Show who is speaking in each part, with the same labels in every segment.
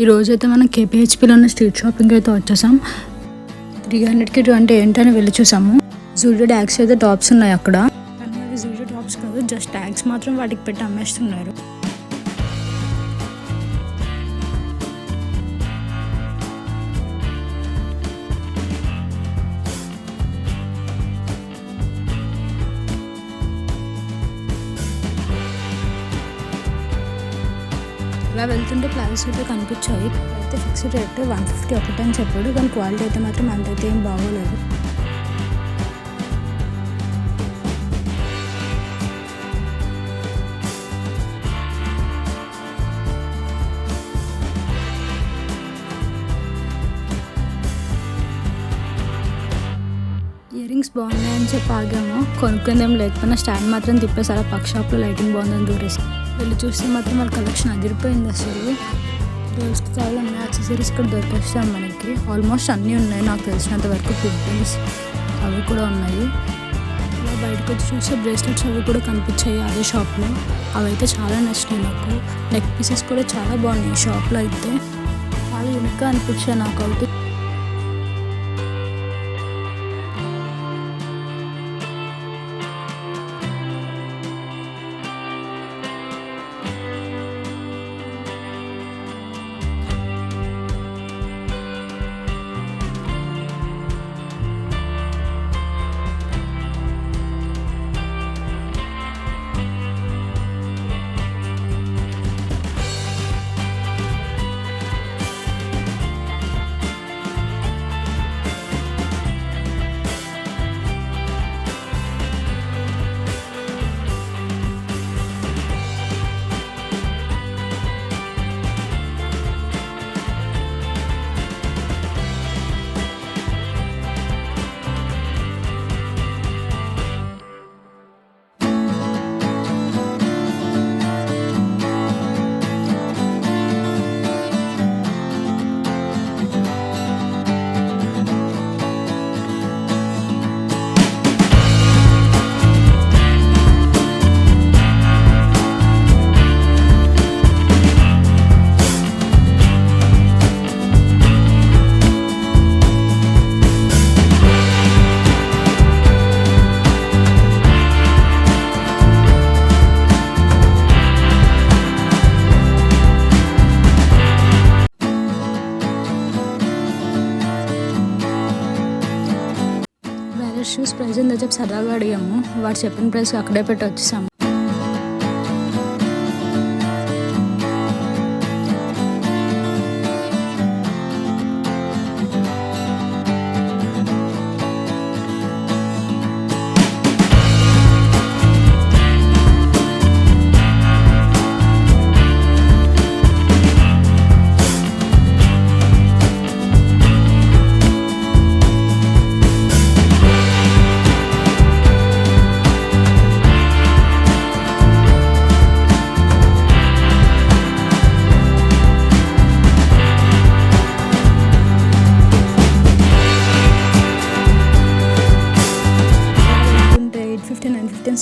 Speaker 1: ఈరోజైతే మనం కేపీహెచ్పిలో ఉన్న స్ట్రీట్ షాపింగ్ అయితే వచ్చేసాం. 300కి 2 అంటే ఏంటని వెళ్ళి చూసాము. జూడియో ట్యాగ్స్ అయితే టాప్స్ ఉన్నాయి అక్కడ, కానీ అవి జూడియో టాప్స్ కాదు, జస్ట్ ట్యాగ్స్ మాత్రం వాటికి పెట్టి అమ్మేస్తున్నారు. ఇలా వెళ్తుంటే ప్రైస్ అయితే కనిపించాయి. అయితే ఫిక్స్డ్ రేట్ 150 ఒకటి అని చెప్పాడు, కానీ క్వాలిటీ అయితే మాత్రం అంతైతే ఏం బాగోలేదు. ఇయర్ రింగ్స్ బాగున్నాయని చెప్పి ఆగాము. కొనుక్కుందేం లేకపోయినా స్టాండ్ మాత్రం తిప్పేసారు. పక్క షాప్లో లైటింగ్ బాగుందని దూరేసి వెళ్ళి చూస్తే మాత్రం వాళ్ళ కలెక్షన్ అదిరిపోయింది. అసలు గర్ల్స్కి కావాలన్న యాక్సెసరీస్ కూడా దొరికేస్తాం మనకి. ఆల్మోస్ట్ అన్నీ ఉన్నాయి, నాకు తెలిసినంత వరకు ఫిట్టింగ్స్ అవి కూడా ఉన్నాయి. ఇలా బయటకు వచ్చి చూస్తే బ్రేస్లెట్స్ అవి కూడా కనిపించాయి అదే షాప్లో. అవి అయితే చాలా నచ్చినాయి నాకు. నెక్ పీసెస్ కూడా చాలా బాగున్నాయి. ఈ షాప్లో అయితే చాలా యూనిక్గా అనిపించాయి నాకు అయితే. షూస్ ప్రైస్ ఎంత చెప్పి సరదాగా అడిగాము. వాడు చెప్పిన ప్రైస్కి అక్కడే పెట్టి వచ్చేసాము.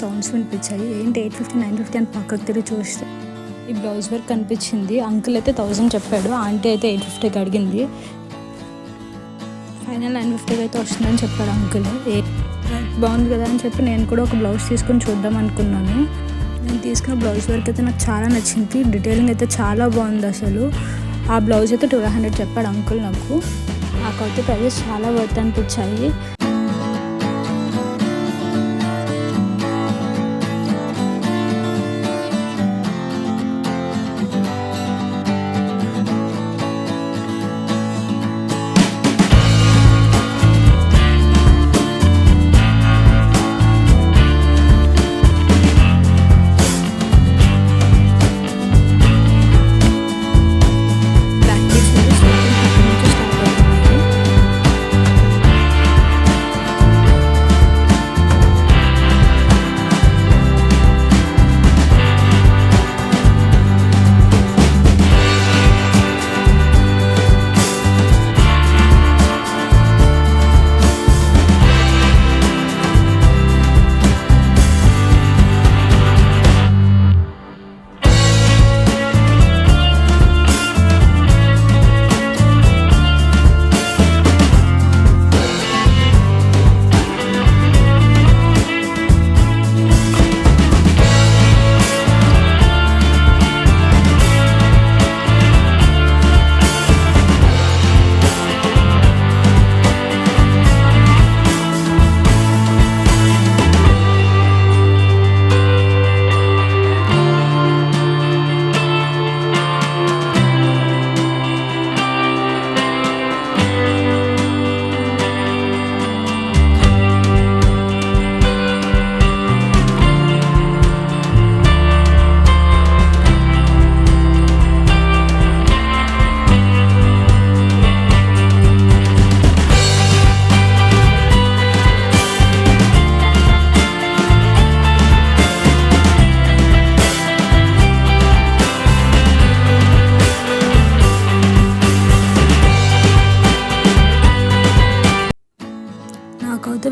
Speaker 1: సౌండ్స్ వినిపించాయి. ఏంటి 850 950 అని పక్కకు తిరిగి చూస్తే ఈ బ్లౌజ్ వర్క్ కనిపించింది. అంకుల్ అయితే 1000 చెప్పాడు, ఆంటీ అయితే 850కి అడిగింది. ఫైనల్ 950కి అయితే వస్తుందని చెప్పాడు అంకుల్. బాగుంది కదా అని చెప్పి నేను కూడా ఒక బ్లౌజ్ తీసుకొని చూద్దాం అనుకున్నాను. నేను తీసుకున్న బ్లౌజ్ వర్క్ అయితే నాకు చాలా నచ్చింది. డీటెయిలింగ్ అయితే చాలా బాగుంది అసలు. ఆ బ్లౌజ్ అయితే 1200 చెప్పాడు అంకుల్. నాకైతే ప్రైజెస్ చాలా వర్త్ అనిపించాయి.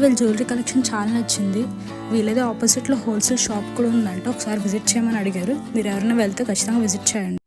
Speaker 1: వీళ్ళ జ్యువెలరీ కలెక్షన్ చాలా నచ్చింది. వీళ్ళదే ఆపోజిట్లో హోల్సేల్ షాప్ కూడా ఉందంట, ఒకసారి విజిట్ చేయమని అడిగారు. మీరు ఎవరైనా వెళ్తే ఖచ్చితంగా విజిట్ చేయండి.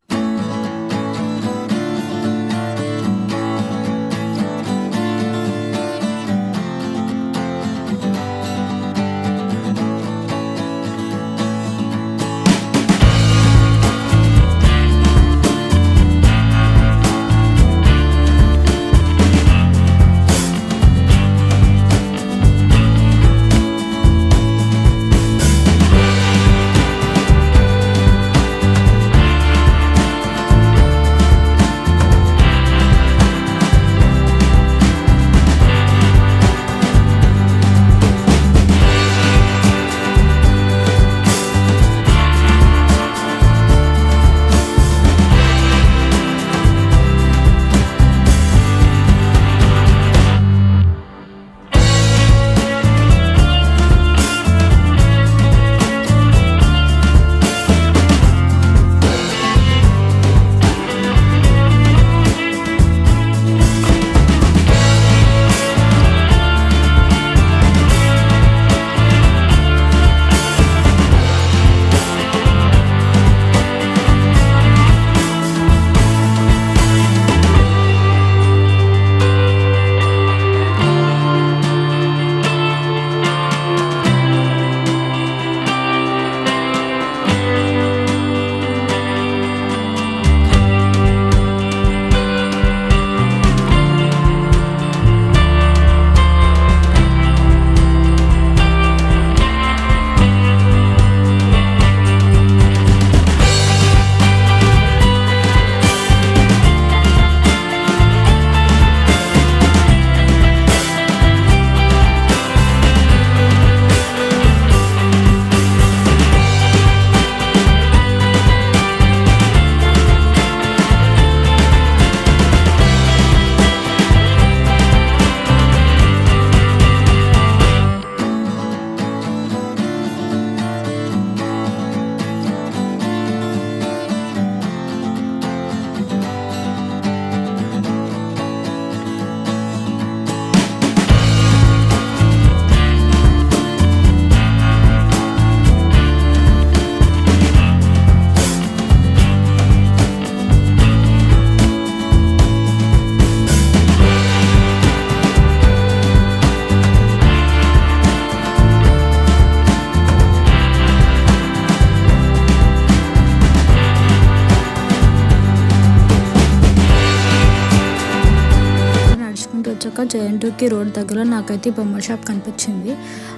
Speaker 1: వచ్చాక జయంతుకి రోడ్ దగ్గర నాకైతే బొమ్మల షాప్ కనిపించింది.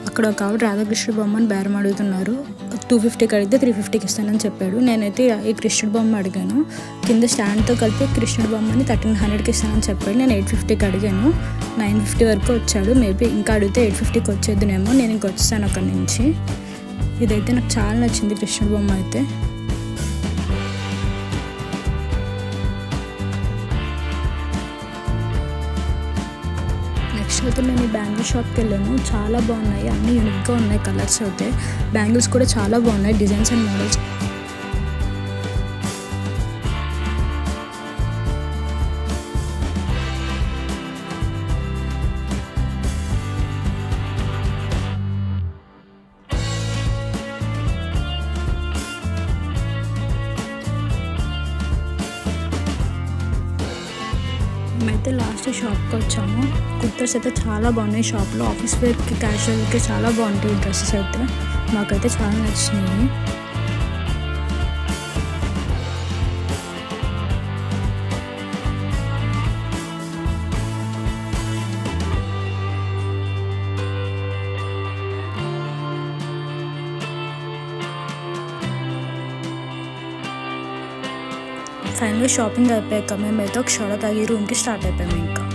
Speaker 1: అక్కడ ఒక ఆవిడ రాధాకృష్ణుడు బొమ్మను బేరం అడుగుతున్నారు. 250కి అడిగితే 350కి ఇస్తానని చెప్పాడు. నేనైతే ఈ కృష్ణుడు బొమ్మ అడిగాను. కింద స్టాండ్తో కలిపి కృష్ణుడు బొమ్మని 1300కి ఇస్తానని చెప్పాడు. నేను 850కి అడిగాను. 950 వరకు వచ్చాడు. మేబీ ఇంకా అడిగితే 850కి వచ్చేద్దునేమో. నేను ఇంక వచ్చేసాను అక్కడి నుంచి. ఇదైతే నాకు చాలా నచ్చింది కృష్ణుడు బొమ్మ అయితే. నెక్స్ట్ అయితే నేను ఈ బ్యాంగిల్ షాప్కి వెళ్ళాను. చాలా బాగున్నాయి, అన్నీ యూనిక్గా ఉన్నాయి. కలర్స్ అయితే బ్యాంగిల్స్ కూడా చాలా బాగున్నాయి, డిజైన్స్ అండ్ మోడల్స్. మేమైతే లాస్ట్ షాప్కి వచ్చాము. కుర్తాస్ అయితే చాలా బాగున్నాయి షాప్లో. ఆఫీస్ వేర్కి, క్యాజువల్కి చాలా బాగుంటాయి డ్రెస్సెస్ అయితే. మాకైతే చాలా నచ్చినాయి. ఫైనల్గా షాపింగ్ అయిపోయాక మేమైతే ఒక షోడా తాగి రూమ్కి స్టార్ట్ అయిపోయాము. ఇంకా